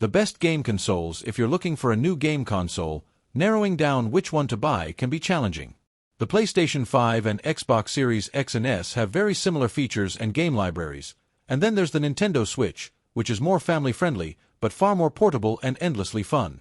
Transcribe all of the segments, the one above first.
The best game consoles. If you're looking for a new game console, narrowing down which one to buy can be challenging. The PlayStation 5 and Xbox Series X and S have very similar features and game libraries, and then there's the Nintendo Switch, which is more family-friendly, but far more portable and endlessly fun.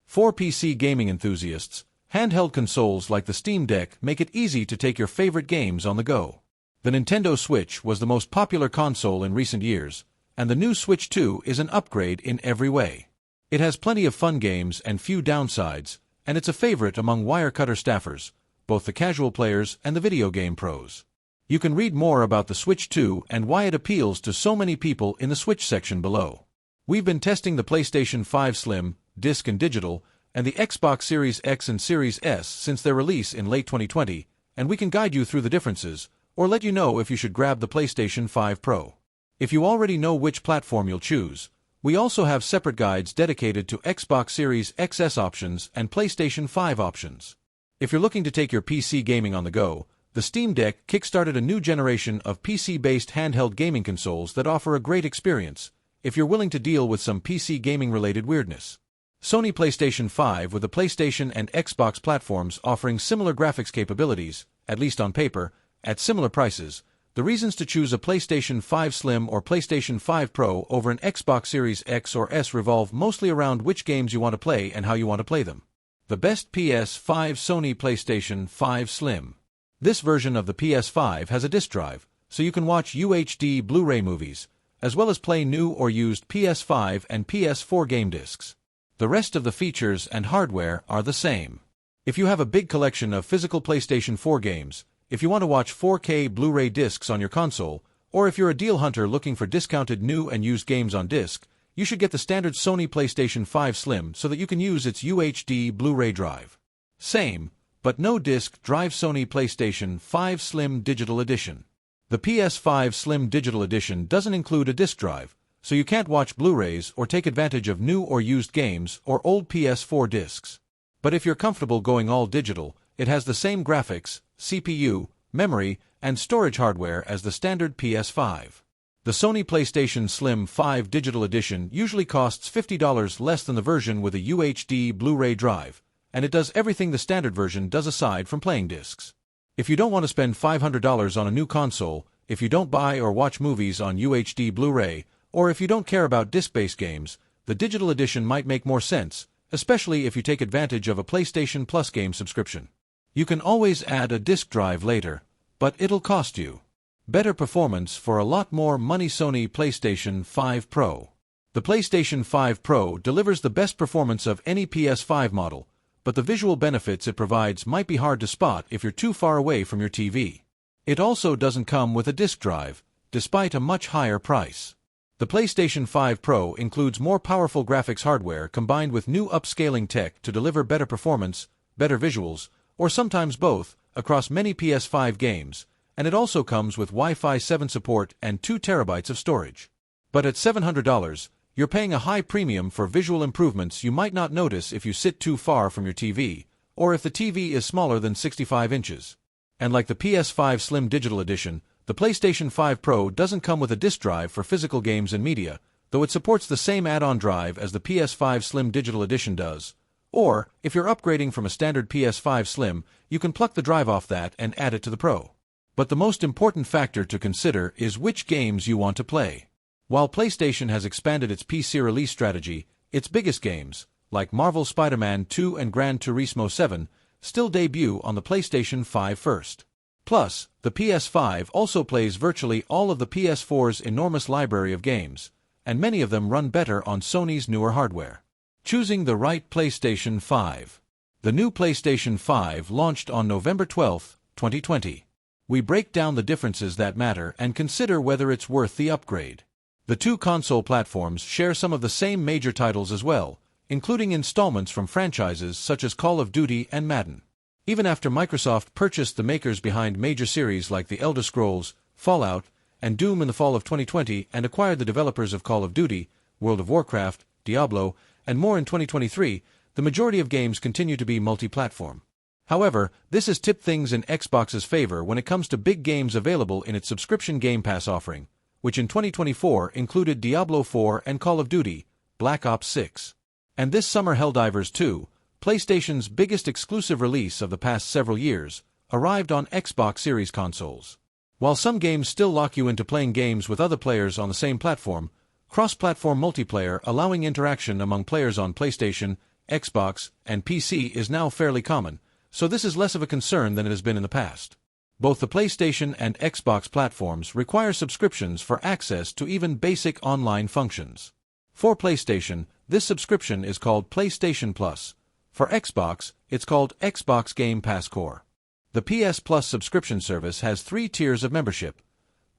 For PC gaming enthusiasts, handheld consoles like the Steam Deck make it easy to take your favorite games on the go. The Nintendo Switch was the most popular console in recent years, and the new Switch 2 is an upgrade in every way. It has plenty of fun games and few downsides, and it's a favorite among Wirecutter staffers, both the casual players and the video game pros. You can read more about the Switch 2 and why it appeals to so many people in the Switch section below. We've been testing the PlayStation 5 Slim, disc and digital, and the Xbox Series X and Series S since their release in late 2020, and we can guide you through the differences, or let you know if you should grab the PlayStation 5 Pro. If you already know which platform you'll choose, we also have separate guides dedicated to Xbox Series XS options and PlayStation 5 options. If you're looking to take your PC gaming on the go, the Steam Deck kickstarted a new generation of PC-based handheld gaming consoles that offer a great experience, if you're willing to deal with some PC gaming-related weirdness. Sony PlayStation 5 with the PlayStation and Xbox platforms offering similar graphics capabilities, at least on paper, at similar prices. The reasons to choose a PlayStation 5 Slim or PlayStation 5 Pro over an Xbox Series X or S revolve mostly around which games you want to play and how you want to play them. The best PS5 Sony PlayStation 5 Slim. This version of the PS5 has a disc drive, so you can watch UHD Blu-ray movies, as well as play new or used PS5 and PS4 game discs. The rest of the features and hardware are the same. If you have a big collection of physical PlayStation 4 games, if you want to watch 4K Blu-ray discs on your console, or if you're a deal hunter looking for discounted new and used games on disc, you should get the standard Sony PlayStation 5 Slim so that you can use its UHD Blu-ray drive. Same, but no disc drive Sony PlayStation 5 Slim Digital Edition. The PS5 Slim Digital Edition doesn't include a disc drive, so you can't watch Blu-rays or take advantage of new or used games or old PS4 discs. But if you're comfortable going all digital, it has the same graphics, CPU, memory, and storage hardware as the standard PS5. The Sony PlayStation Slim 5 Digital Edition usually costs $50 less than the version with a UHD Blu-ray drive, and it does everything the standard version does aside from playing discs. If you don't want to spend $500 on a new console, if you don't buy or watch movies on UHD Blu-ray, or if you don't care about disc-based games, the digital edition might make more sense, especially if you take advantage of a PlayStation Plus game subscription. You can always add a disc drive later, but it'll cost you. Better performance for a lot more money. Sony PlayStation 5 Pro. The PlayStation 5 Pro delivers the best performance of any PS5 model, but the visual benefits it provides might be hard to spot if you're too far away from your TV. It also doesn't come with a disc drive, despite a much higher price. The PlayStation 5 Pro includes more powerful graphics hardware combined with new upscaling tech to deliver better performance, better visuals, or sometimes both, across many PS5 games, and it also comes with Wi-Fi 7 support and 2 TB of storage. But at $700, you're paying a high premium for visual improvements you might not notice if you sit too far from your TV, or if the TV is smaller than 65 inches. And like the PS5 Slim Digital Edition, the PlayStation 5 Pro doesn't come with a disc drive for physical games and media, though it supports the same add-on drive as the PS5 Slim Digital Edition does. Or, if you're upgrading from a standard PS5 Slim, you can pluck the drive off that and add it to the Pro. But the most important factor to consider is which games you want to play. While PlayStation has expanded its PC release strategy, its biggest games, like Marvel Spider-Man 2 and Gran Turismo 7, still debut on the PlayStation 5 first. Plus, the PS5 also plays virtually all of the PS4's enormous library of games, and many of them run better on Sony's newer hardware. Choosing the right PlayStation 5. The new PlayStation 5 launched on November 12, 2020. We break down the differences that matter and consider whether it's worth the upgrade. The two console platforms share some of the same major titles as well, including installments from franchises such as Call of Duty and Madden. Even after Microsoft purchased the makers behind major series like The Elder Scrolls, Fallout, and Doom in the fall of 2020 and acquired the developers of Call of Duty, World of Warcraft, Diablo, and more in 2023, the majority of games continue to be multi-platform. However, this has tipped things in Xbox's favor when it comes to big games available in its subscription Game Pass offering, which in 2024 included Diablo 4 and Call of Duty, Black Ops 6. And this summer Helldivers 2, PlayStation's biggest exclusive release of the past several years, arrived on Xbox Series consoles. While some games still lock you into playing games with other players on the same platform, cross-platform multiplayer allowing interaction among players on PlayStation, Xbox, and PC is now fairly common, so this is less of a concern than it has been in the past. Both the PlayStation and Xbox platforms require subscriptions for access to even basic online functions. For PlayStation, this subscription is called PlayStation Plus. For Xbox, it's called Xbox Game Pass Core. The PS Plus subscription service has 3 tiers of membership: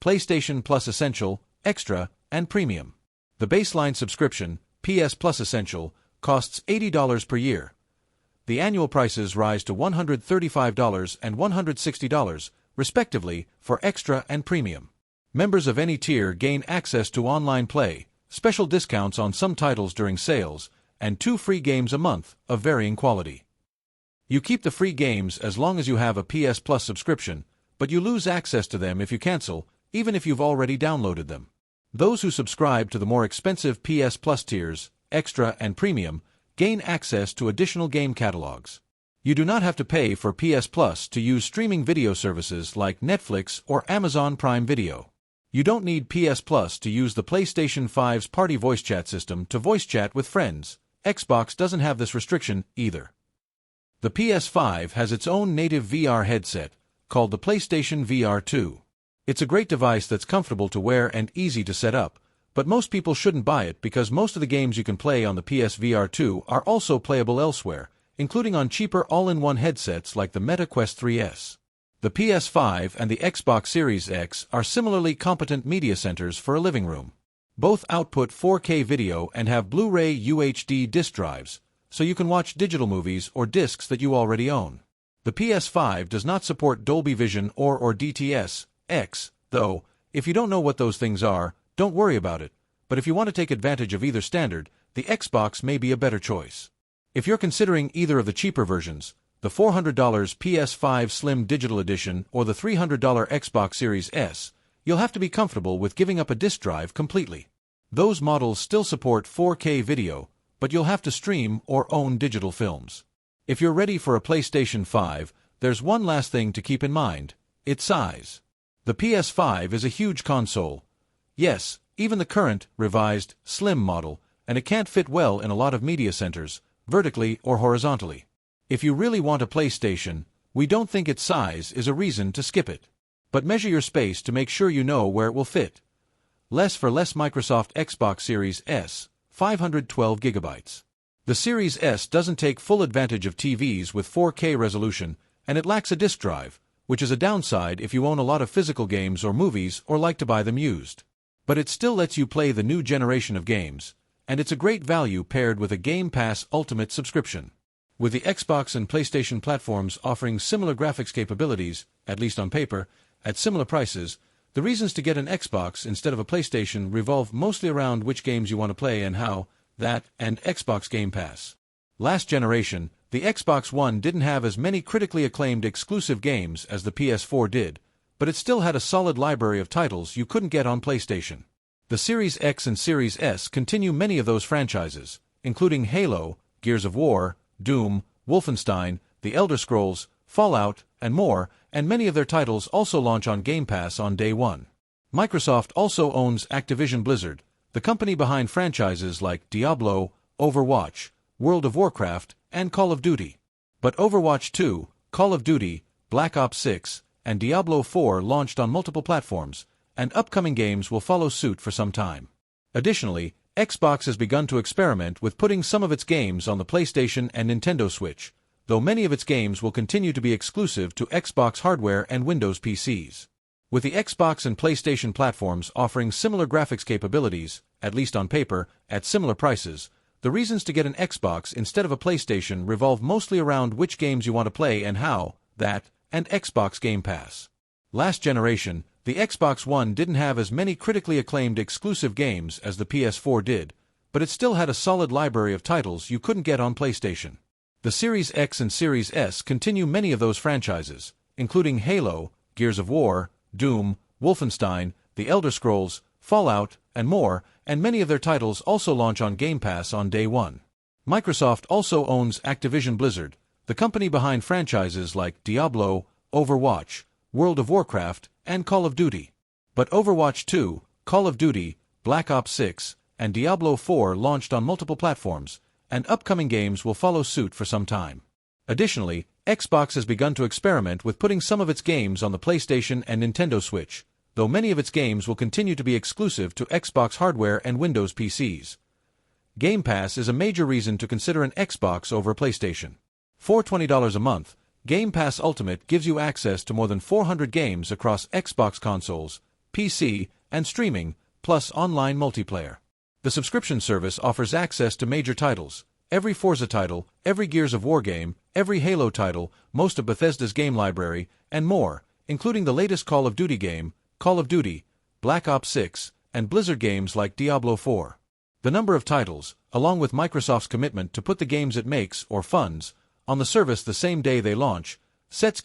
PlayStation Plus Essential, Extra, and Premium. The baseline subscription, PS Plus Essential, costs $80 per year. The annual prices rise to $135 and $160, respectively, for Extra and Premium. Members of any tier gain access to online play, special discounts on some titles during sales, and 2 free games a month of varying quality. You keep the free games as long as you have a PS Plus subscription, but you lose access to them if you cancel, even if you've already downloaded them. Those who subscribe to the more expensive PS Plus tiers, Extra and Premium, gain access to additional game catalogs. You do not have to pay for PS Plus to use streaming video services like Netflix or Amazon Prime Video. You don't need PS Plus to use the PlayStation 5's party voice chat system to voice chat with friends. Xbox doesn't have this restriction either. The PS5 has its own native VR headset, called the PlayStation VR 2. It's a great device that's comfortable to wear and easy to set up, but most people shouldn't buy it because most of the games you can play on the PSVR 2 are also playable elsewhere, including on cheaper all-in-one headsets like the Meta Quest 3S. The PS5 and the Xbox Series X are similarly competent media centers for a living room. Both output 4K video and have Blu-ray UHD disc drives, so you can watch digital movies or discs that you already own. The PS5 does not support Dolby Vision or DTS-X, though. If you don't know what those things are, don't worry about it, but if you want to take advantage of either standard, the Xbox may be a better choice. If you're considering either of the cheaper versions, the $400 PS5 Slim Digital Edition or the $300 Xbox Series S, you'll have to be comfortable with giving up a disk drive completely. Those models still support 4K video, but you'll have to stream or own digital films. If you're ready for a PlayStation 5, there's one last thing to keep in mind: its size. The PS5 is a huge console. Yes, even the current, revised, slim model, and it can't fit well in a lot of media centers, vertically or horizontally. If you really want a PlayStation, we don't think its size is a reason to skip it. But measure your space to make sure you know where it will fit. Less for less Microsoft Xbox Series S, 512 gigabytes. The Series S doesn't take full advantage of TVs with 4K resolution, and it lacks a disk drive, which is a downside if you own a lot of physical games or movies or like to buy them used. But it still lets you play the new generation of games, and it's a great value paired with a Game Pass Ultimate subscription. With the Xbox and PlayStation platforms offering similar graphics capabilities, at least on paper, at similar prices, the reasons to get an Xbox instead of a PlayStation revolve mostly around which games you want to play and how, that, and Xbox Game Pass. Last generation, the Xbox One didn't have as many critically acclaimed exclusive games as the PS4 did, but it still had a solid library of titles you couldn't get on PlayStation. The Series X and Series S continue many of those franchises, including Halo, Gears of War, Doom, Wolfenstein, The Elder Scrolls, Fallout, and more, and many of their titles also launch on Game Pass on day one. Microsoft also owns Activision Blizzard, the company behind franchises like Diablo, Overwatch, World of Warcraft, and Call of Duty. But Overwatch 2, Call of Duty, Black Ops 6, and Diablo 4 launched on multiple platforms, and upcoming games will follow suit for some time. Additionally, Xbox has begun to experiment with putting some of its games on the PlayStation and Nintendo Switch, though many of its games will continue to be exclusive to Xbox hardware and Windows PCs. With the Xbox and PlayStation platforms offering similar graphics capabilities, at least on paper, at similar prices, the reasons to get an Xbox instead of a PlayStation revolve mostly around which games you want to play and how, that, and Xbox Game Pass. Last generation, the Xbox One didn't have as many critically acclaimed exclusive games as the PS4 did, but it still had a solid library of titles you couldn't get on PlayStation. The Series X and Series S continue many of those franchises, including Halo, Gears of War, Doom, Wolfenstein, The Elder Scrolls, Fallout, and more, and many of their titles also launch on Game Pass on day one. Microsoft also owns Activision Blizzard, the company behind franchises like Diablo, Overwatch, World of Warcraft, and Call of Duty. But Overwatch 2, Call of Duty, Black Ops 6, and Diablo 4 launched on multiple platforms, and upcoming games will follow suit for some time. Additionally, Xbox has begun to experiment with putting some of its games on the PlayStation and Nintendo Switch, though many of its games will continue to be exclusive to Xbox hardware and Windows PCs. Game Pass is a major reason to consider an Xbox over a PlayStation. For $20 a month, Game Pass Ultimate gives you access to more than 400 games across Xbox consoles, PC, and streaming, plus online multiplayer. The subscription service offers access to major titles, every Forza title, every Gears of War game, every Halo title, most of Bethesda's game library, and more, including the latest Call of Duty game, Call of Duty, Black Ops 6, and Blizzard games like Diablo 4. The number of titles, along with Microsoft's commitment to put the games it makes, or funds, on the service the same day they launch, sets